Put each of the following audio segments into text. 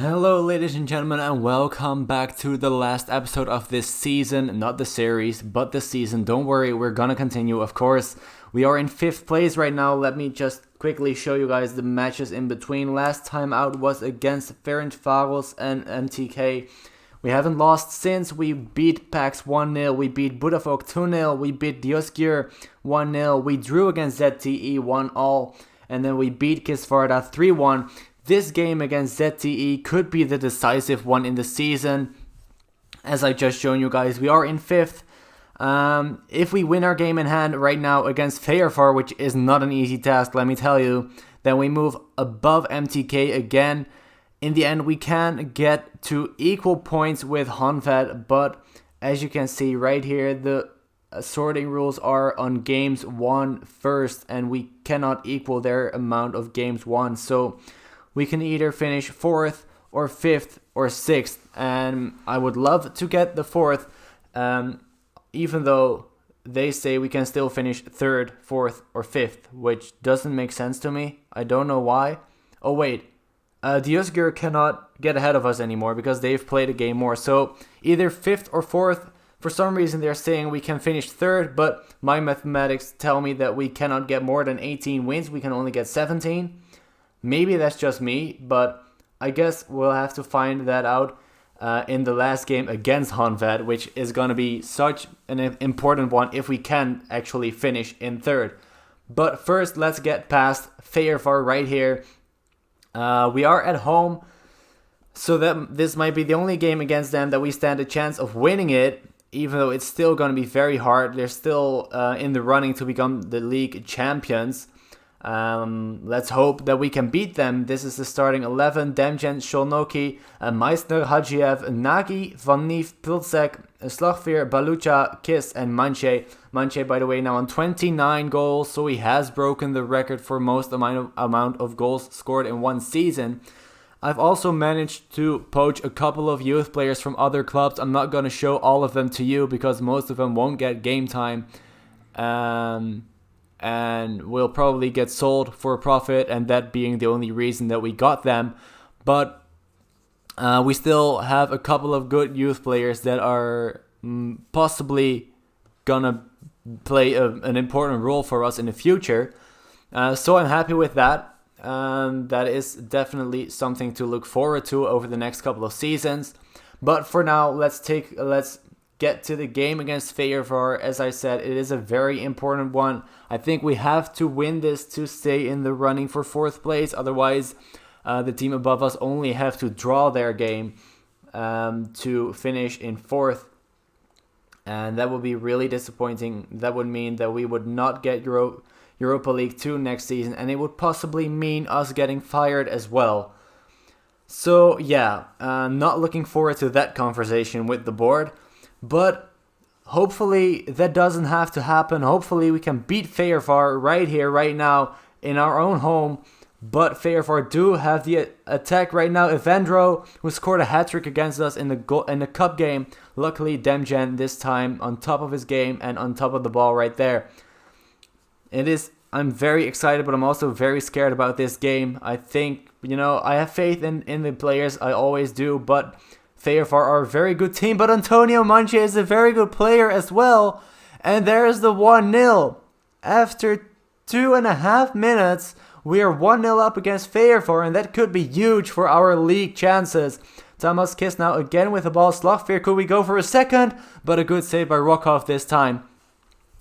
Hello, ladies and gentlemen, and welcome back to the last episode of this season. Not the series, but the season. Don't worry, we're gonna continue, of course. We are in 5th place right now. Let me just quickly show you guys the matches in between. Last time out was against Ferencváros and MTK. We haven't lost since. We beat Pax 1-0, we beat Budafok 2-0, we beat Diosgyr 1-0, we drew against ZTE 1-all, and then we beat Kisvarda 3-1. This game against ZTE could be the decisive one in the season. As I just shown you guys, we are in 5th. If we win our game in hand right now against Feyerfar, which is not an easy task, let me tell you, then we move above MTK again. In the end, we can get to equal points with Honved, but as you can see right here, the sorting rules are on games won first, and we cannot equal their amount of games won. So we can either finish 4th or 5th or 6th, and I would love to get the 4th, even though they say we can still finish 3rd, 4th, or 5th, which doesn't make sense to me. I don't know why. Oh wait, Diosgyr cannot get ahead of us anymore because they've played a game more, so either 5th or 4th. For some reason they're saying we can finish 3rd, but my mathematics tell me that we cannot get more than 18 wins, we can only get 17. Maybe that's just me, but I guess we'll have to find that out in the last game against Honved, which is going to be such an important one if we can actually finish in 3rd. But first, let's get past Feyerfar right here. We are at home, so that this might be the only game against them that we stand a chance of winning it, even though it's still going to be very hard. They're still in the running to become the league champions. Let's hope that we can beat them. This is the starting 11: Demjan, Sholnoki, Meissner, Hadziev, Nagy, Van Neef, Pilsek, Slagveer, Balucha, Kiss, and Manche. Manche, by the way, now on 29 goals, so he has broken the record for most amount of goals scored in one season. I've also managed to poach a couple of youth players from other clubs. I'm not going to show all of them to you because most of them won't get game time. And will probably get sold for a profit, and that being the only reason that we got them. But we still have a couple of good youth players that are possibly gonna play an important role for us in the future. So I'm happy with that. That is definitely something to look forward to over the next couple of seasons. But for now, let's get to the game against Feyerfar. As I said, it is a very important one. I think we have to win this to stay in the running for 4th place. Otherwise, the team above us only have to draw their game to finish in 4th. And that would be really disappointing. That would mean that we would not get Europa League 2 next season, and it would possibly mean us getting fired as well. So yeah, not looking forward to that conversation with the board. But hopefully that doesn't have to happen. Hopefully we can beat Feyerfar right here, right now, in our own home. But Feyerfar do have the attack right now. Evandro, who scored a hat-trick against us in the cup game. Luckily, Demjan this time on top of his game and on top of the ball right there. I'm very excited, but I'm also very scared about this game. I think, I have faith in the players. I always do, but Feyerfar are a very good team, but Antonio Manche is a very good player as well. And there's the 1-0. After 2.5 minutes, we are 1-0 up against Feyerfar, and that could be huge for our league chances. Thomas Kiss now again with the ball. Slagveer, could we go for a second? But a good save by Rokov this time.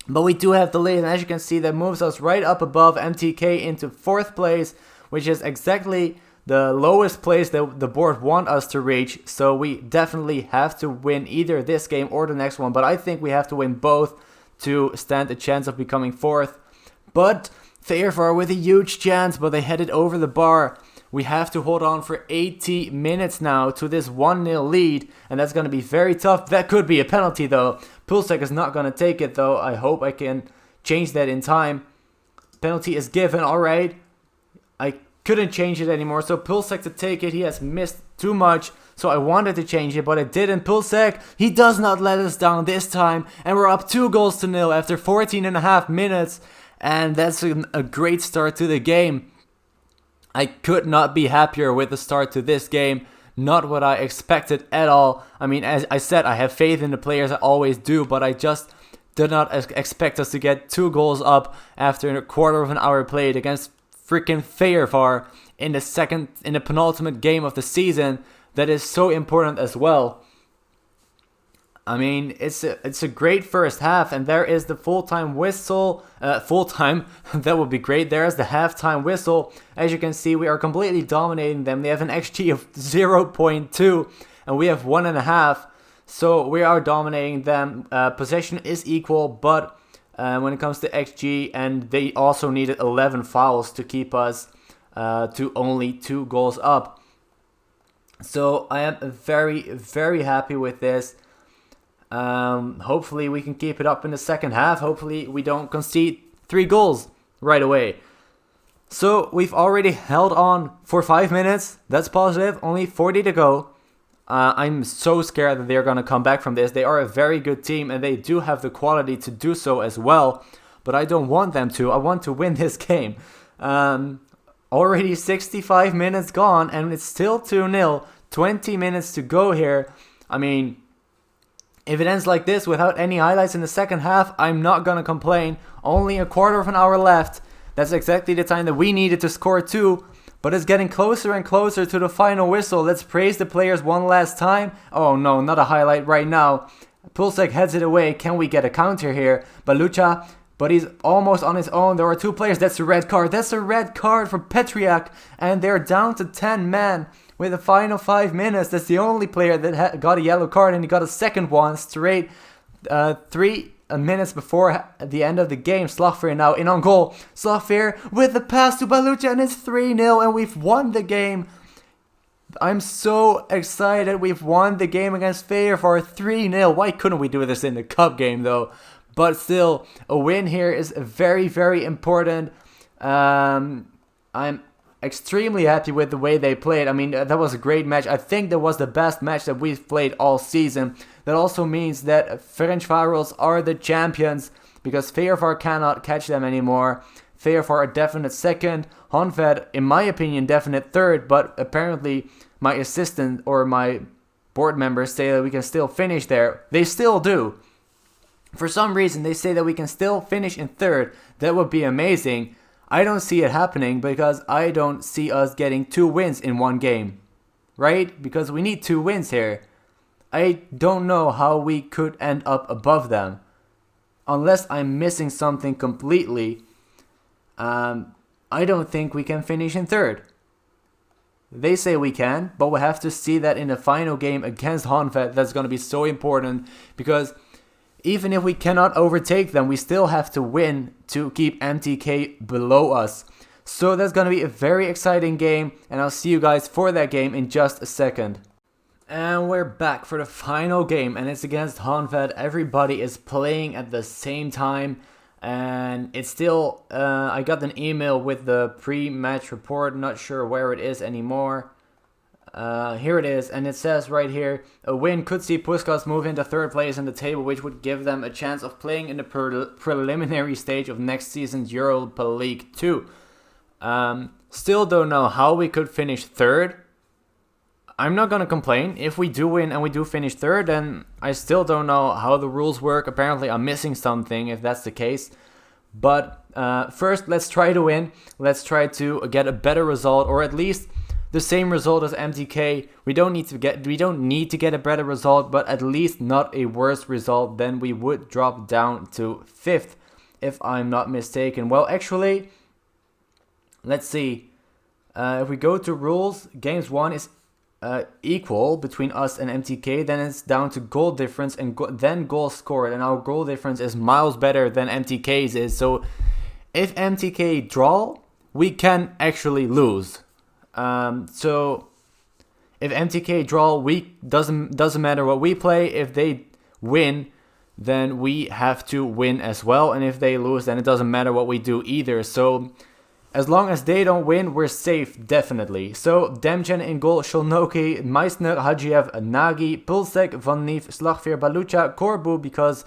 But we do have the lead, and as you can see, that moves us right up above MTK into 4th place, which is exactly the lowest place that the board want us to reach. So we definitely have to win either this game or the next one. But I think we have to win both to stand a chance of becoming 4th. But Feyerfar with a huge chance, but they headed over the bar. We have to hold on for 80 minutes now to this 1-0 lead, and that's going to be very tough. That could be a penalty though. Pulsek is not going to take it though. I hope I can change that in time. Penalty is given, alright. I couldn't change it anymore, so Pulsek to take it. He has missed too much, so I wanted to change it, but I didn't. Pulsek, he does not let us down this time, and we're up 2-0 after 14.5 minutes, and that's a great start to the game. I could not be happier with the start to this game. not what I expected at all. I mean, as I said, I have faith in the players, I always do, but I just did not expect us to get 2 goals up after a quarter of an hour played against freaking Feyenoord in the penultimate game of the season. That is so important as well. I mean, it's a great first half, and there is the full-time whistle. Full-time, that would be great. There is the halftime whistle. As you can see, we are completely dominating them. They have an XG of 0.2, and we have 1.5. So we are dominating them. Possession is equal, but when it comes to XG, and they also needed 11 fouls to keep us to only 2 goals up. So I am very, very happy with this. Hopefully we can keep it up in the second half. Hopefully we don't concede 3 goals right away. So we've already held on for 5 minutes. That's positive. Only 40 to go. I'm so scared that they're going to come back from this. They are a very good team and they do have the quality to do so as well. But I don't want them to. I want to win this game. Already 65 minutes gone and it's still 2-0. 20 minutes to go here. I mean, if it ends like this without any highlights in the second half, I'm not going to complain. Only a quarter of an hour left. That's exactly the time that we needed to score 2. But it's getting closer and closer to the final whistle. Let's praise the players one last time. Oh no, not a highlight right now. Puskas heads it away. Can we get a counter here? Balucha, but he's almost on his own. There are 2 players. That's a red card. That's a red card for Petriak. And they're down to 10 men. With the final 5 minutes, that's the only player that got a yellow card, and he got a second one straight 3 minutes before the end of the game. Slagveer now in on goal. Slagveer with the pass to Balucha, and it's 3-0, and we've won the game. I'm so excited. We've won the game against Feyenoord 3-0. Why couldn't we do this in the cup game, though? But still, a win here is very, very important. I'm extremely happy with the way they played. I mean, that was a great match. I think that was the best match that we've played all season. That also means that Ferencváros are the champions because Feyenoord cannot catch them anymore. Feyenoord are definite second. Honvéd, in my opinion, definite third, but apparently my assistant or my board members say that we can still finish there. They still do. For some reason, they say that we can still finish in third. That would be amazing. I don't see it happening because I don't see us getting 2 wins in one game, right? Because we need 2 wins here. I don't know how we could end up above them. Unless I'm missing something completely, I don't think we can finish in third. They say we can, but we'll have to see that in the final game against Honvéd. That's going to be so important because even if we cannot overtake them, we still have to win to keep MTK below us. So that's going to be a very exciting game, and I'll see you guys for that game in just a second. And we're back for the final game, and it's against Honvéd. Everybody is playing at the same time, and it's still, I got an email with the pre-match report, not sure where it is anymore. Here it is, and it says right here, a win could see Puskas move into 3rd place in the table, which would give them a chance of playing in the preliminary stage of next season's Europa League 2. Still don't know how we could finish 3rd. I'm not gonna complain. If we do win and we do finish 3rd, then I still don't know how the rules work. Apparently I'm missing something if that's the case. But first, let's try to win. Let's try to get a better result, or at least the same result as MTK. We don't need to get a better result, but at least not a worse result. Then we would drop down to 5th, if I'm not mistaken. Well, actually, let's see. If we go to rules, games 1 is equal between us and MTK. Then it's down to goal difference and then goals scored, and our goal difference is miles better than MTK's is. So if MTK draw, we can actually lose. So if MTK draw, we doesn't matter what we play. If they win, then we have to win as well, and if they lose, then it doesn't matter what we do either. So as long as they don't win, we're safe, definitely. So Demchen in goal, Sholnoki, Meissner, Hadziev, Nagy, Pulsek, Van Neef, Slagveer, Balucha, Corbu, because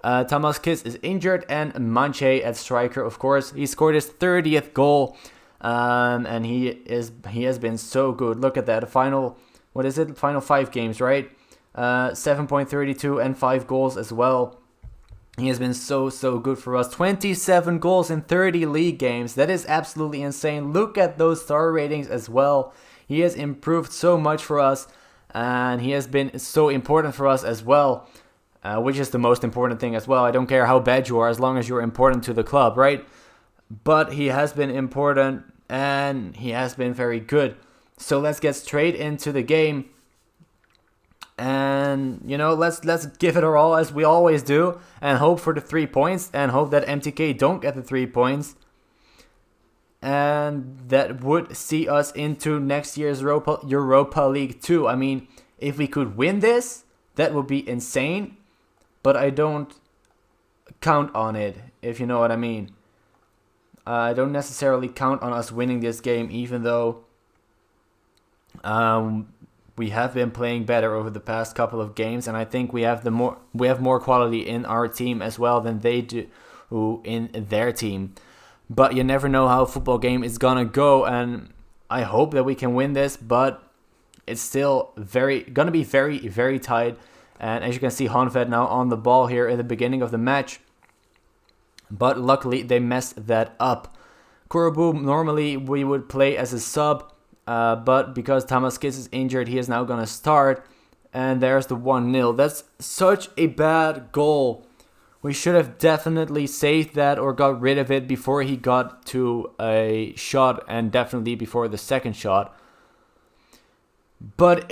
Tamas Kiss is injured, and Manche at striker, of course. He scored his 30th goal. And he has been so good. Look at that. The final what is it? Final 5 games, right? 7.32 and 5 goals as well. He has been so good for us. 27 goals in 30 league games. That is absolutely insane. Look at those star ratings as well. He has improved so much for us, and he has been so important for us as well, which is the most important thing as well. I don't care how bad you are as long as you're important to the club, right? But he has been important, and he has been very good. So let's get straight into the game. And, let's give it our all as we always do and hope for the 3 points and hope that MTK don't get the 3 points. And that would see us into next year's Europa League 2. I mean, if we could win this, that would be insane. But I don't count on it, if you know what I mean. I don't necessarily count on us winning this game, even though we have been playing better over the past couple of games, and I think we have more quality in our team as well than they do in their team. But you never know how a football game is gonna go, and I hope that we can win this, but it's still gonna be very, very tight. And as you can see, Honved now on the ball here in the beginning of the match, but luckily they messed that up. Korobu, normally we would play as a sub, but because Tamaskis is injured, he is now going to start. And there's the 1-0. That's such a bad goal. We should have definitely saved that or got rid of it before he got to a shot, and definitely before the second shot. But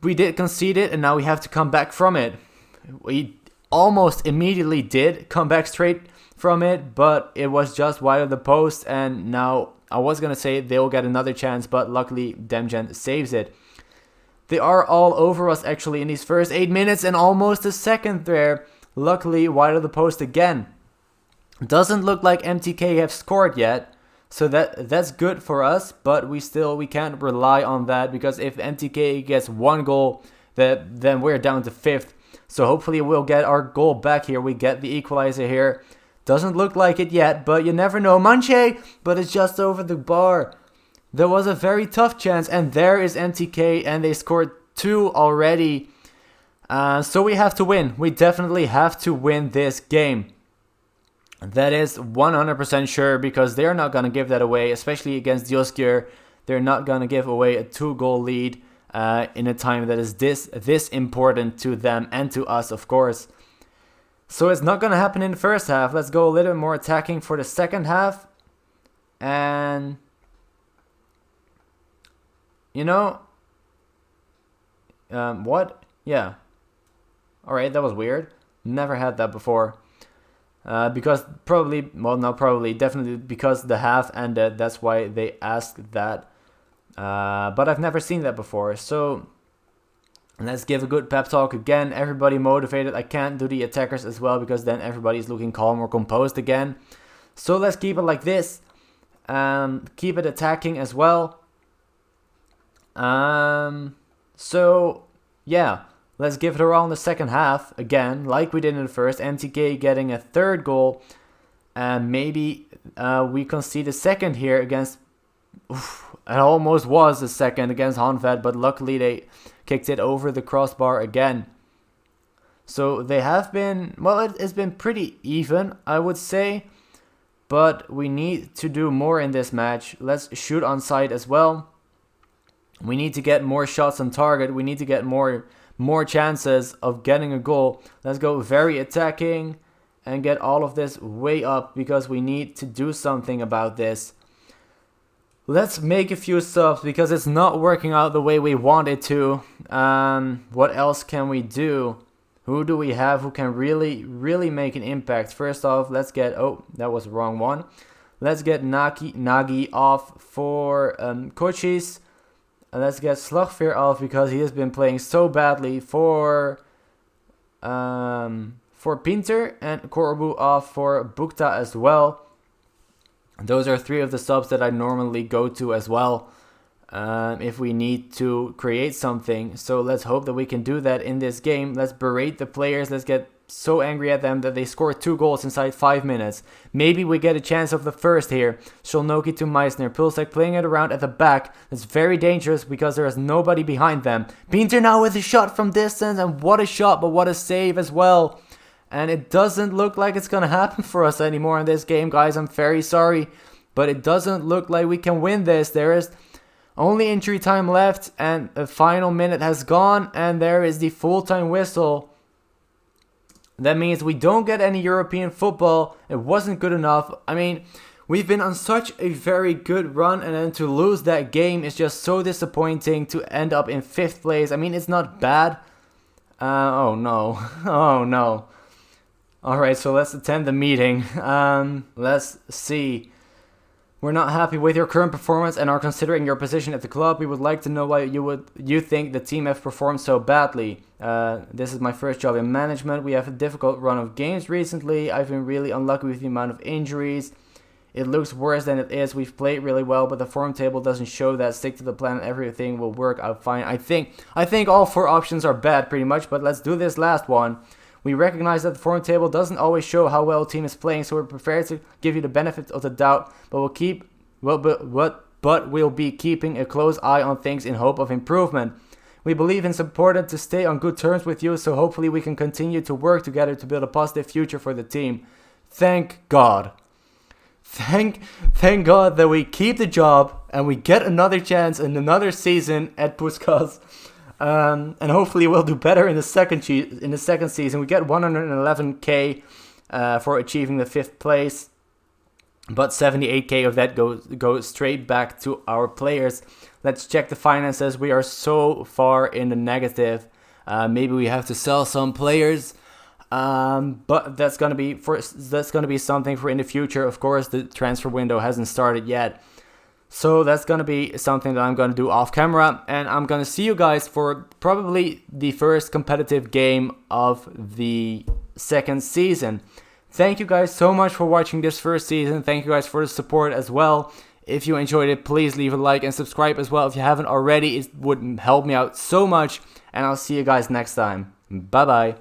we did concede it, and now we have to come back from it. We almost immediately did come back straight from it, but it was just wide of the post, and now I was going to say they'll get another chance, but luckily Demjan saves it. They are all over us actually in these first 8 minutes, and almost a second there. Luckily wide of the post again. Doesn't look like MTK have scored yet, so that's good for us, but we can't rely on that, because if MTK gets 1 goal, then we're down to 5th. So hopefully we'll get our goal back here. We get the equalizer here. Doesn't look like it yet, but you never know. Manche, but it's just over the bar. There was a very tough chance, and there is MTK, and they scored 2 already. So we have to win. We definitely have to win this game. That is 100% sure, because they're not going to give that away, especially against Dioskir. They're not going to give away a 2-goal lead in a time that is this important to them and to us, of course. So it's not going to happen in the first half. Let's go a little bit more attacking for the second half. And, what? Yeah. Alright, that was weird. Never had that before. Definitely because the half ended. That's why they asked that. But I've never seen that before. So let's give a good pep talk again. Everybody motivated. I can't do the attackers as well, because then everybody's looking calm or composed again. So let's keep it like this. Keep it attacking as well. So yeah, let's give it a roll in the second half again, like we did in the first. MTK getting a 3rd goal, and maybe we concede a second here against. It almost was a second against Honved, but luckily they kicked it over the crossbar again. So they have been, it's been pretty even, I would say. But we need to do more in this match. Let's shoot on sight as well. We need to get more shots on target. We need to get more chances of getting a goal. Let's go very attacking and get all of this way up, because we need to do something about this. Let's make a few subs, because it's not working out the way we want it to. What else can we do? Who do we have who can really make an impact? First off, let's get... Oh, that was the wrong one. Let's get Nagi off for Kochis. And let's get Slagveer off, because he has been playing so badly for Pinter. And Korobu off for Bukta as well. Those are 3 of the subs that I normally go to as well, if we need to create something. So let's hope that we can do that in this game. Let's berate the players. Let's get so angry at them that they scored 2 goals inside 5 minutes. Maybe we get a chance of the first here. Szolnoki to Meissner. Pulisic playing it around at the back. That's very dangerous because there is nobody behind them. Pinter now with a shot from distance, and what a shot, but what a save as well. And it doesn't look like it's going to happen for us anymore in this game, guys. I'm very sorry, but it doesn't look like we can win this. There is only injury time left, and the final minute has gone, and there is the full-time whistle. That means we don't get any European football. It wasn't good enough. I mean, we've been on such a very good run, and then to lose that game is just so disappointing. To end up in 5th place, I mean, it's not bad. Oh no. Oh no. Alright, so let's attend the meeting. Let's see. We're not happy with your current performance and are considering your position at the club. We would like to know why you think the team have performed so badly. This is my first job in management. We have a difficult run of games recently. I've been really unlucky with the amount of injuries. It looks worse than it is. We've played really well, but the form table doesn't show that. Stick to the plan and everything will work out fine. I think all 4 options are bad pretty much, but let's do this last one. We recognize that the form table doesn't always show how well a team is playing, so we're prepared to give you the benefit of the doubt, but we'll be keeping a close eye on things in hope of improvement. We believe it's important to stay on good terms with you, so hopefully we can continue to work together to build a positive future for the team. Thank God. Thank God that we keep the job and we get another chance in another season at Puskas. And hopefully we'll do better in the second season. We get 111k for achieving the 5th place, but 78k of that goes straight back to our players. Let's check the finances. We are so far in the negative. Maybe we have to sell some players, but that's gonna be something for in the future. Of course, the transfer window hasn't started yet. So that's going to be something that I'm going to do off camera. And I'm going to see you guys for probably the first competitive game of the 2nd season. Thank you guys so much for watching this first season. Thank you guys for the support as well. If you enjoyed it, please leave a like and subscribe as well if you haven't already. It would help me out so much. And I'll see you guys next time. Bye bye.